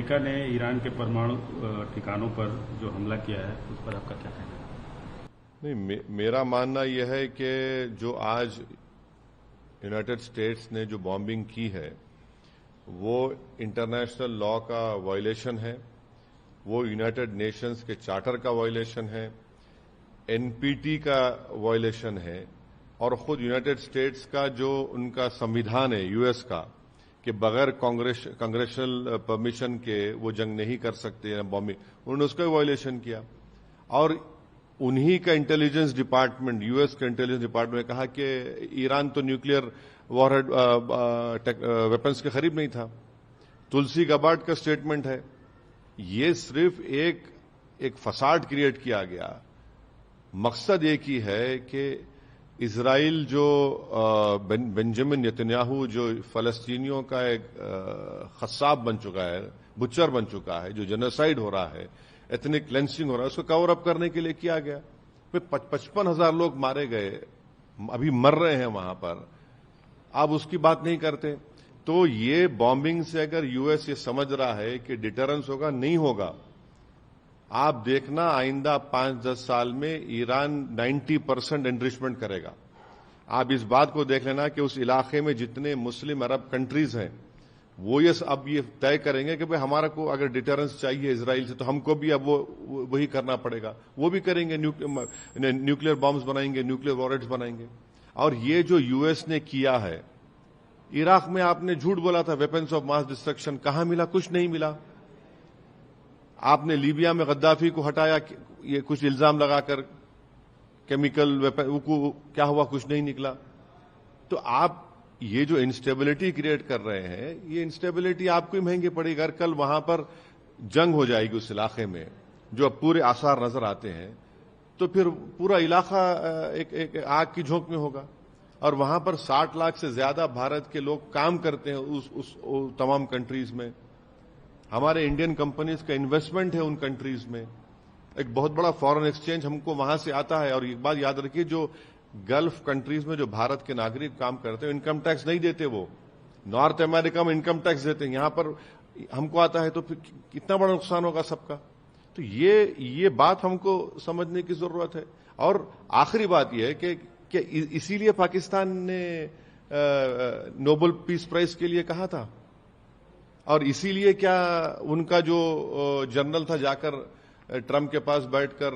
America ने Iran के परमाणु ठिकानों पर जो हमला किया है उस पर आपका क्या कहना है? नहीं, मेरा मानना यह है कि जो आज यूनाइटेड स्टेट्स ने जो बॉम्बिंग की है वो इंटरनेशनल लॉ का वायलेशन है, वो यूनाइटेड नेशंस के चार्टर का वायलेशन है, एनपीटी का वायलेशन है और खुद यूनाइटेड स्टेट्स का जो उनका संविधान है यूएस का कि बगैर कांग्रेशनल परमिशन के वो जंग नहीं कर सकते बॉम्बिंग, उन्होंने उसका वायलेशन किया। और उन्हीं का इंटेलिजेंस डिपार्टमेंट, यूएस का इंटेलिजेंस डिपार्टमेंट ने कहा कि ईरान तो न्यूक्लियर वॉरहेड वेपन्स के करीब नहीं था। तुलसी गबार्ड का स्टेटमेंट है। ये सिर्फ एक फसाड क्रिएट किया गया। मकसद एक ही है कि इजराइल जो बेंजामिन नेतन्याहू जो फलस्तीनियों का एक खस्साब बन चुका है, बुच्चर बन चुका है, जो जेनोसाइड हो रहा है, एथनिक क्लेंसिंग हो रहा है, उसको कवर अप करने के लिए किया गया। फिर 55,000 लोग मारे गए, अभी मर रहे हैं वहां पर, आप उसकी बात नहीं करते। तो ये बॉम्बिंग से अगर यूएस ये समझ रहा है कि डिटरेंस होगा, नहीं होगा। आप देखना आइंदा 5-10 साल में ईरान 90% एनरिचमेंट करेगा। आप इस बात को देख लेना कि उस इलाके में जितने मुस्लिम अरब कंट्रीज हैं वो अब ये तय करेंगे कि भाई हमारा को अगर डिटरेंस चाहिए इजराइल से तो हमको भी अब वही करना पड़ेगा। वो भी करेंगे, न्यूक्लियर बॉम्ब्स बनाएंगे, न्यूक्लियर वॉरहेड्स बनाएंगे। और ये जो यूएस ने किया है, इराक में आपने झूठ बोला था वेपन्स ऑफ मास डिस्ट्रक्शन, कहां मिला? कुछ नहीं मिला। आपने लीबिया में गद्दाफी को हटाया, ये कुछ इल्जाम लगाकर केमिकल वेपन, क्या हुआ? कुछ नहीं निकला। तो आप ये जो इंस्टेबिलिटी क्रिएट कर रहे हैं, ये इंस्टेबिलिटी आपको ही महंगी पड़ेगी। अगर कल वहां पर जंग हो जाएगी उस इलाके में, जो अब पूरे आसार नजर आते हैं, तो फिर पूरा इलाका एक आग की झोंक में होगा। और वहां पर 60 लाख से ज्यादा भारत के लोग काम करते हैं उस तमाम कंट्रीज में। हमारे इंडियन कंपनीज का इन्वेस्टमेंट है उन कंट्रीज में। एक बहुत बड़ा फॉरेन एक्सचेंज हमको वहां से आता है। और एक बात याद रखिए, जो गल्फ कंट्रीज में जो भारत के नागरिक काम करते हैं इनकम टैक्स नहीं देते, वो नॉर्थ अमेरिका में इनकम टैक्स देते हैं, यहां पर हमको आता है। तो फिर कितना बड़ा नुकसान होगा सबका। तो ये बात हमको समझने की जरूरत है। और आखिरी बात यह है कि इसीलिए पाकिस्तान ने नोबेल पीस प्राइज के लिए कहा था, और इसीलिए क्या उनका जो जनरल था जाकर ट्रंप के पास बैठकर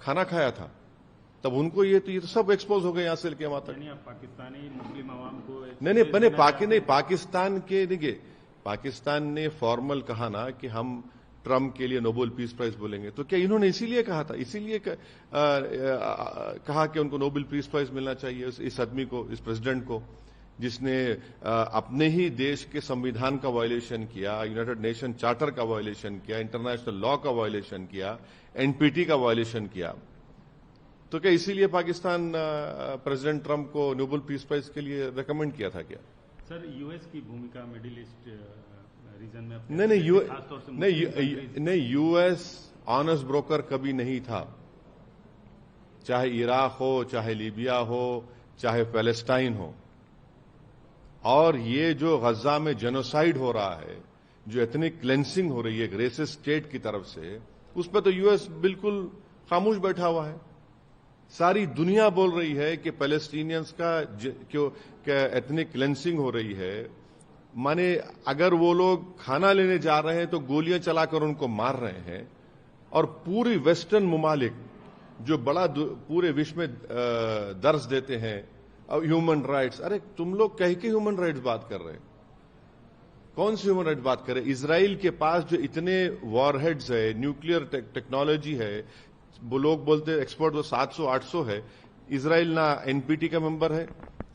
खाना खाया था, तब उनको ये तो सब एक्सपोज हो गए यहां से लेके वहां तक। पाकिस्तानी मुस्लिम आवाम को नहीं, पाकिस्तान के देखिए, पाकिस्तान ने फॉर्मल कहा ना कि हम ट्रंप के लिए नोबेल पीस प्राइज बोलेंगे। तो क्या इन्होंने इसीलिए कहा था? इसीलिए कहा कि उनको नोबेल पीस प्राइज मिलना चाहिए इस आदमी को, इस प्रेसिडेंट को, जिसने अपने ही देश के संविधान का वायलेशन किया, यूनाइटेड नेशन चार्टर का वायलेशन किया, इंटरनेशनल लॉ का वायलेशन किया, एनपीटी का वायलेशन किया। तो क्या इसीलिए पाकिस्तान प्रेसिडेंट ट्रंप को नोबेल पीस प्राइज के लिए रेकमेंड किया था क्या? सर, यूएस की भूमिका मिडिल ईस्ट रीजन में नहीं, यूएस ऑनेस्ट ब्रोकर कभी नहीं था। चाहे इराक हो, चाहे लीबिया हो, चाहे पैलेस्टाइन हो। और ये जो गजा में जेनोसाइड हो रहा है, जो एथनिक क्लेंसिंग हो रही है रेसिस्ट स्टेट की तरफ से, उस पर तो यूएस बिल्कुल खामोश बैठा हुआ है। सारी दुनिया बोल रही है कि पैलेस्टीनियंस का एथनिक क्लेंसिंग हो रही है। माने अगर वो लोग खाना लेने जा रहे हैं तो गोलियां चलाकर उनको मार रहे हैं। और पूरी वेस्टर्न ममालिक जो बड़ा पूरे विश्व में दर्ज देते हैं ह्यूमन राइट्स, अरे तुम लोग कह के ह्यूमन राइट्स बात कर रहे हैं? कौन सी ह्यूमन राइट्स बात कर रहे हैं? इजराइल के पास जो इतने वॉरहेड्स है, न्यूक्लियर टेक्नोलॉजी है, वो लोग बोलते हैं एक्सपर्ट वो 700-800 है। इजराइल ना एनपीटी का मेंबर है,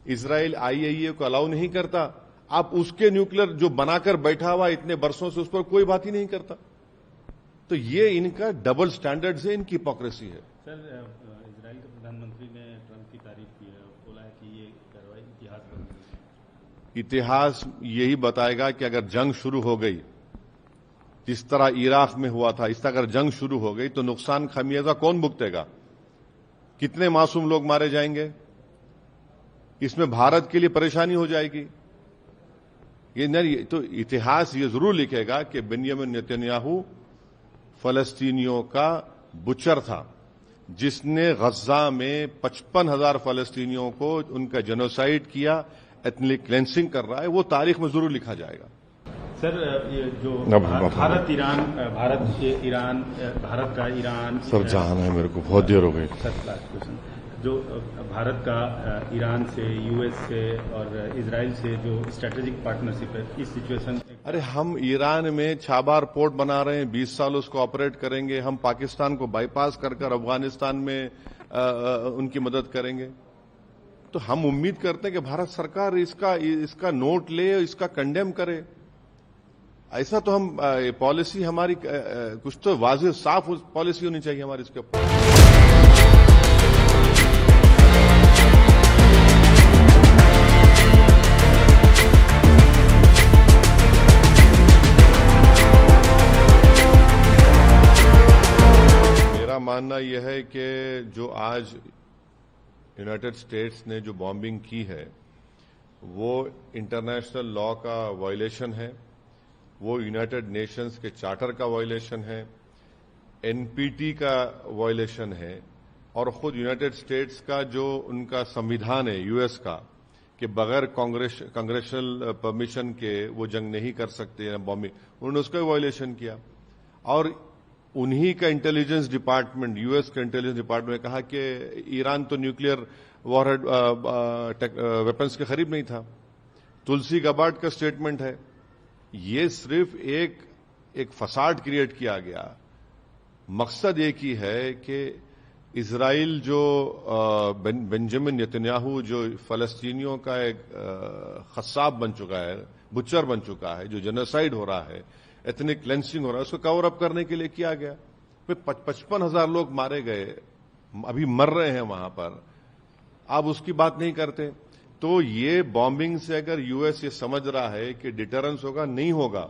इजराइल आईएईए को अलाउ नहीं करता। आप उसके न्यूक्लियर जो बनाकर बैठा हुआ इतने बरसों से, उस पर कोई बात ही नहीं करता। तो ये इनका डबल स्टैंडर्ड है, इनकी हिपोक्रेसी है। सर, इजराइल के प्रधानमंत्री ने ट्रंप की तारीफ की है, बोला है कि ये कार्रवाई इतिहास यही बताएगा कि अगर जंग शुरू हो गई, जिस तरह इराक में हुआ था, इस तरह अगर जंग शुरू हो गई तो नुकसान खामियाजा कौन भुगतेगा? कितने मासूम लोग मारे जाएंगे? इसमें भारत के लिए परेशानी हो जाएगी। یہ نہیں تو اتہاس یہ ضرور لکھے گا کہ بنیامین نیتنیاہو فلسطینیوں کا بچر تھا، جس نے غزہ میں 55,000 فلسطینیوں کو ان کا جنوسائیڈ کیا، ایتنک کلینسنگ کر رہا ہے، وہ تاریخ میں ضرور لکھا جائے گا۔ سر، یہ جو بھارت کا ایران سر جانا ہے میرے کو، بہت دیر ہو گئی۔ جو بھارت کا ایران سے، یو ایس سے اور اسرائیل سے جو اسٹریٹجک پارٹنرشپ ہے، اس سچویشن ارے ہم ایران میں چھابار پورٹ بنا رہے ہیں، 20 سال اس کو آپریٹ کریں گے، ہم پاکستان کو بائی پاس کر افغانستان میں ان کی مدد کریں گے، تو ہم امید کرتے ہیں کہ بھارت سرکار اس کا نوٹ لے، اس کا کنڈیم کرے۔ ایسا تو ہم پالیسی ہماری کچھ تو واضح صاف پالیسی ہونی چاہیے ہماری اس کے اوپر۔ میرا ماننا یہ ہے کہ جو آج یونائٹڈ اسٹیٹس نے جو بامبنگ کی ہے وہ انٹرنیشنل لا کا وائلیشن ہے، وہ یونائٹڈ نیشنز کے چارٹر کا وائلیشن ہے، NPT کا وائلیشن ہے، اور خود یونائٹڈ اسٹیٹس کا جو ان کا سمویدھان ہے US کا کہ بغیر کانگریشنل پرمیشن کے وہ جنگ نہیں کر سکتے، بامبنگ، انہوں نے اس کا وائلیشن کیا۔ اور انہی کا انٹیلیجنس ڈپارٹمنٹ، US کا انٹیلیجنس ڈپارٹمنٹ نے کہا کہ ایران تو نیوکلیئر وار ہیڈ ویپنز کے قریب نہیں تھا۔ تلسی گبارڈ کا سٹیٹمنٹ ہے۔ یہ صرف ایک فساد کریٹ کیا گیا، مقصد ایک ہی ہے کہ اسرائیل جو بنجامین نیتنیاہو جو فلسطینیوں کا ایک خصاب بن چکا ہے، بچر بن چکا ہے، جو جنوسائیڈ ہو رہا ہے، ایتنک کلینسنگ ہو رہا ہے، اس کو کور اپ کرنے کے لیے کیا گیا۔ 55,000 لوگ مارے گئے، ابھی مر رہے ہیں وہاں پر، آپ اس کی بات نہیں کرتے۔ تو یہ بامبنگ سے اگر US یہ سمجھ رہا ہے کہ ڈیٹرنس ہوگا، نہیں ہوگا۔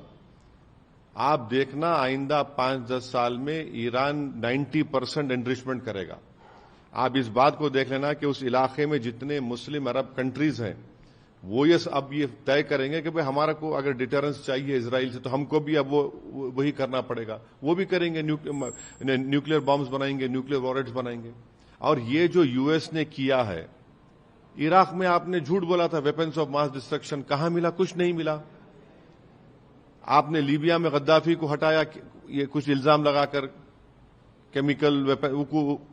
آپ دیکھنا آئندہ 5-10 سال میں ایران 90% انریچمنٹ کرے گا۔ آپ اس بات کو دیکھ لینا کہ اس علاقے میں جتنے مسلم عرب کنٹریز ہیں وہ اب یہ طے کریں گے کہ بھئی ہمارا کو اگر ڈیٹرنس چاہیے اسرائیل سے تو ہم کو بھی اب وہی کرنا پڑے گا، وہ بھی کریں گے، نیوکلیئر بامز بنائیں گے، نیوکلیئر وارہیڈز بنائیں گے۔ اور یہ جو US نے کیا ہے، عراق میں آپ نے جھوٹ بولا تھا ویپنز آف ماس ڈسٹرکشن، کہاں ملا؟ کچھ نہیں ملا۔ آپ نے لیبیا میں غدافی کو ہٹایا، یہ کچھ الزام لگا کر کیمیکل ویپن،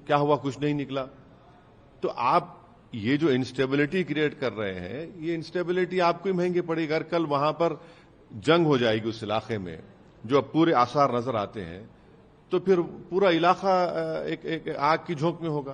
کیا ہوا؟ کچھ نہیں نکلا۔ تو آپ یہ جو انسٹیبلٹی کریٹ کر رہے ہیں، یہ انسٹیبلٹی آپ کو ہی مہنگی پڑے گی۔ اگر کل وہاں پر جنگ ہو جائے گی اس علاقے میں، جو اب پورے آثار نظر آتے ہیں، تو پھر پورا علاقہ ایک آگ کی جھونک میں ہوگا۔